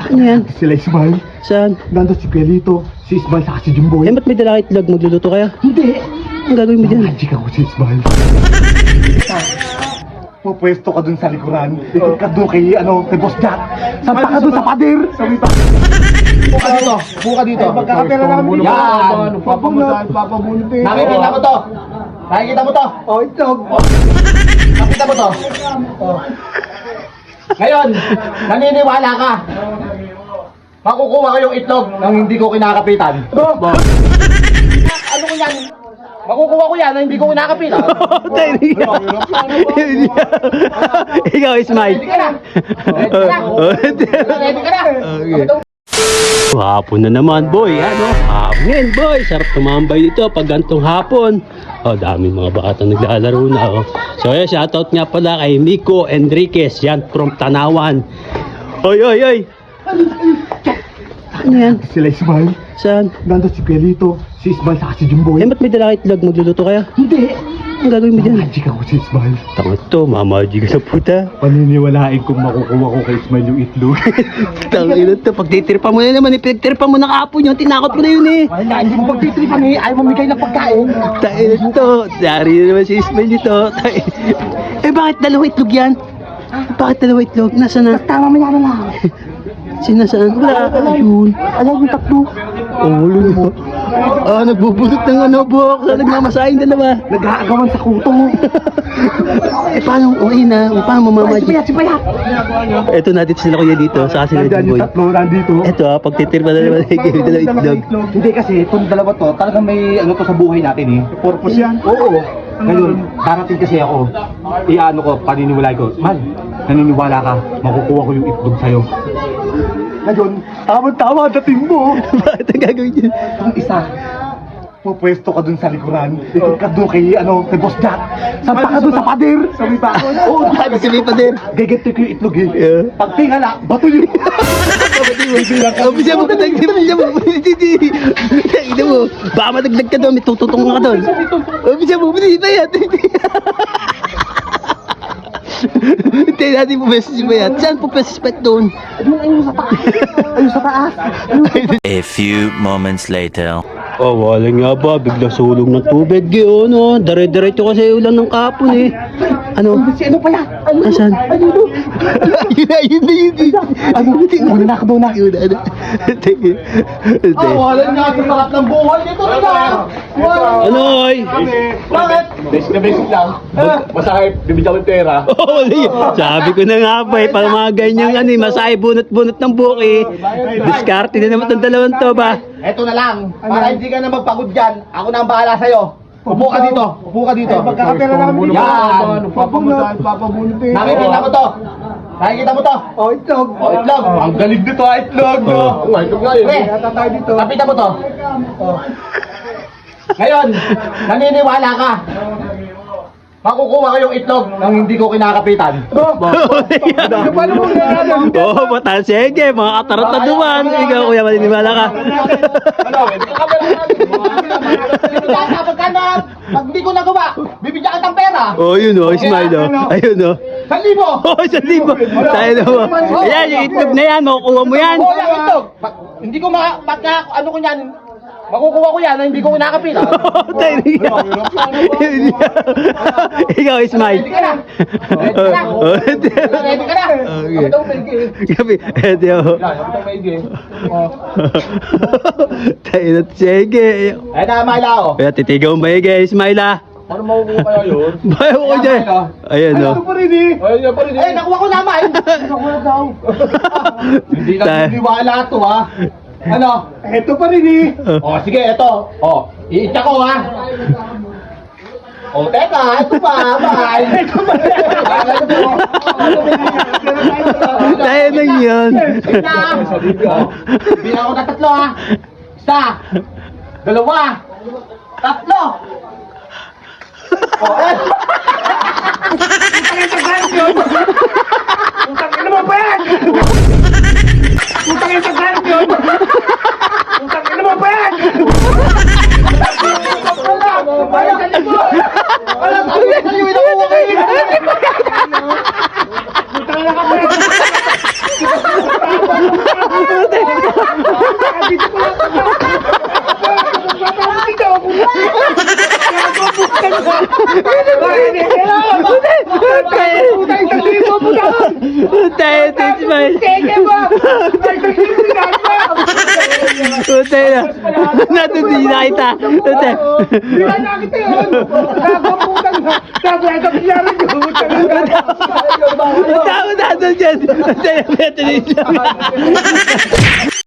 Ano yan? Sila Ismael. Saan? Nandun si Pelito, si Ismael saka si Jumboy. Eh, ba't may dala itlog? Magluluto kaya? Hindi! Ang gagawin mo dyan? Magic ako si Ismael. Pupwesto ka dun sa likuran. Ikot ka dun kay, kay Boss Jack. Sampa ka dun sa pader. Buka dito. Buka dito. Magkakapera namin. Yan. Papabunot eh. Nakikita mo to. Nakikita mo to. Oh, itlog. Nakikita mo to. Ngayon, naniniwala ka. Makukuha ko yung itlog nang hindi ko kinakapitan. Ano ko yan? Makukuha ko yan nang hindi ko kinakapitan. Ikaw, Ismail. Ready ka na. Ready ka na. Ready ka na. Hapon na naman, boy. Hapon yan, boy. Sarap tumambay dito pag gantong hapon. Daming mga bata naglalaro na. So, shoutout nga pala kay Miko Enriquez. Yan, from Tanawan. Oy. Ano yan? Sila Ismael. Saan? Nandun si Pelito, si Ismael saka si Jumboy. Eh, ba't may dala itlog? Magluluto kaya? Hindi! Ang gagawin mo dyan? Magic ako si Ismael. Tangat to, mamaji ka na puta. Paniniwalain kong makukuha ko kay Ismael yung itlog. Tangina to, pagtitirpa mo na naman, ipagtirpa mo na kahapon yun, tinakot mo na yun eh. Ay na, hindi mo pagtitripan eh. Ayaw mamigay ng pagkain. Tangina to, dari na naman si Ismail dito. Eh, bakit dalawa itlog yan? Bakit dalawa itlog? Nasaan na? Tama mo yan lang. Sinasaan? Wala, ayun. Alam yung tatlo. Ulo na. Nagbubulot ng buhok sa nagmamasahing dalawa. Nag-aagawan sa kuto. Paano, okay na, paano mamamaji? Si Payat. Eto natin sila kuya dito, sa sila Nandyan boy. yung tatlo nandito. Eto pagtitirpa na naman, dalawa itlog. Hindi kasi itong dalawa to, talagang may ano to sa buhay natin eh. Purpose yan. Oo. Ngayon, darating kasi ako, iano ko, paniniwala ko, man, naniniwala ka, makukuha ko yung itlog sa'yo. Ngayon, tama-tama dating mo. Bakit ang gagawin yun? Ang isa, pupwesto ka dun sa likuran. Ikot ka dun kay, kay Boss Jack. Sampa ka dun sa pader. Sabi pa ako. Oo, bakit sabi pa din? Gaganti ko yung itlog eh. Yeah. Pag tingala, bato yun. Bisa mo katang, bisa mo, ina mo, baka madagdag ka doon, may tututong ka doon. Bisa mo, bisa yan. Hindi natin pumesis si Bayat. Saan pumesis pa doon? Ayun sa taas. A few moments later. Wala nga ba, biglang sulong ng tubig yun, Dire-diretso kasi ulan ng kapon eh. Ano? Si ano pa yan? Asan? Ayun na. Una na ako doon na. Wala nga sa sarap ng buhay nito nila. Ano, oy? Bakit? Basic lang. Masakit, bibigyan ko ng pera. Sabi ko na nga ba para mga ganyang masay bunot-bunot ng buhok eh. Diskarte na naman ng dalawang to ba? Eto na lang, para hindi ka na magpagod dyan, ako na ang bahala sa'yo. Upo ka dito, upo ka dito. Magkakapera namin. Yan. Papabunot eh. Nakikita mo to. Nakikita mo to. Oh, itlog. O, itlog. Ang galing dito itlog. Itlog nga yun. Pre, Kaya tayo dito. kapita mo to. Ngayon, naniniwala ka. Makukuha ko yung itlog nang hindi ko kinakapitan. Paano mo gano'n? Batal sige, mga katarantaduan. Ikaw kuya, maniniwala ka. Ano? Pag hindi ko nagawa, bibigyan ka ng pera. Yun Ismail Ayun 1,000. 1,000. Tayo na mo. Ayan, yung itlog na yan, makukuha mo yan. Oo, yung itlog. Hindi ko ano ko yan, makukuha ko yan na hindi ko kinakapitan. Tayo na. Ikaw, Ismail. Ready ka na? Ready ka na? Okay. Kapitang maigi. Gabi, eto. Kapitang maigi. Tayo na, sige. Ay na, Mahila ako. Kaya titigaw mo ba Ismail Paano makukuha kaya yun? Bayo ko dyan. Ayan Ito pa rin eh. Ayun pa rin. Eh, nakuha ko naman. Nakuha daw. Hindi lang niniwala to ha. Ano? Ito pa rin eh. Sige, eto. Iitsa ko ha. Teka, ito pa. Bye. Ito pa rin. Tayo na yun. Bilang ako na tatlo ha. Isa. Dalawa. Tatlo. Putang ina mo ba yan? Putang ina sa ganit yun. Putang ina mo ba yan? Wala, sabi ko sa'yo, inakuha kayo. Putang ina ka ba yan? Utay na. Natutunin na kita. Utay. Nakita yun! Nakaputan na! Sabi ka nangyari yun! Utay, utay, utay. Utay, utay.